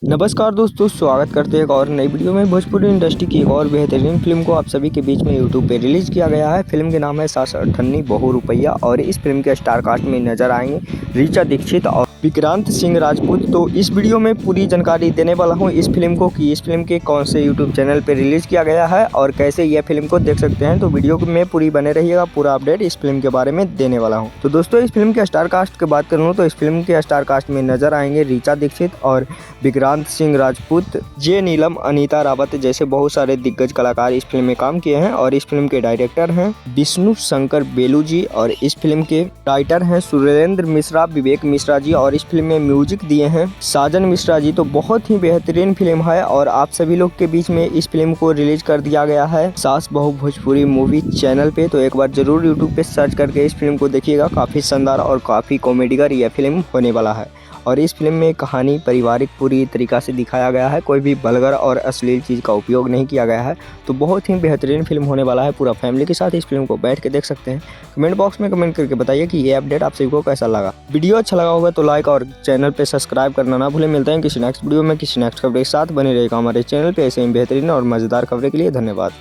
नमस्कार दोस्तों, स्वागत करते हैं एक और नई वीडियो में। भोजपुरी इंडस्ट्री की एक और बेहतरीन फिल्म को आप सभी के बीच में यूट्यूब पे रिलीज़ किया गया है। फिल्म के नाम है सास अठन्नी बहू रुपैया और इस फिल्म के स्टार कास्ट में नजर आएंगे ऋचा दीक्षित और विक्रांत सिंह राजपूत। तो इस वीडियो में पूरी जानकारी देने वाला हूँ इस फिल्म को कि इस फिल्म के कौन से यूट्यूब चैनल पर रिलीज़ किया गया है और कैसे यह फिल्म को देख सकते हैं। तो वीडियो में पूरी बने रहिएगा, पूरा अपडेट इस फिल्म के बारे में देने वाला हूँ। तो दोस्तों, इस फिल्म के स्टार कास्ट की बात करूँ तो इस फिल्म के स्टार कास्ट में नजर आएंगे ऋचा दीक्षित और विक्रांत सिंह राजपूत, जे नीलम, अनीता रावत जैसे बहुत सारे दिग्गज कलाकार इस फिल्म में काम किए हैं। और इस फिल्म के डायरेक्टर हैं विष्णु शंकर बेलू जी और इस फिल्म के राइटर हैं सुरेंद्र मिश्रा, विवेक मिश्रा जी और इस फिल्म में म्यूजिक दिए हैं साजन मिश्रा जी। तो बहुत ही बेहतरीन फिल्म है और आप सभी लोग के बीच में इस फिल्म को रिलीज कर दिया गया है सास बहू भोजपुरी मूवी चैनल पे। तो एक बार जरूर यूट्यूब पे सर्च करके इस फिल्म को देखिएगा। काफ़ी शानदार और काफ़ी कॉमेडीगर यह फिल्म होने वाला है और इस फिल्म में कहानी पारिवारिक पूरी तरीक़ा से दिखाया गया है। कोई भी वल्गर और अश्लील चीज़ का उपयोग नहीं किया गया है। तो बहुत ही बेहतरीन फिल्म होने वाला है। पूरा फैमिली के साथ इस फिल्म को बैठ के देख सकते हैं। कमेंट बॉक्स में कमेंट करके बताइए कि ये अपडेट आप सभी को कैसा लगा। वीडियो अच्छा लगा होगा तो लाइक और चैनल पर सब्सक्राइब करना ना भूलें। मिलते हैं किसी नेक्स्ट वीडियो में किसी नेक्स्ट खबर के साथ। बने रहेगा हमारे चैनल पर ऐसे ही बेहतरीन और मज़ेदार खबरें के लिए। धन्यवाद।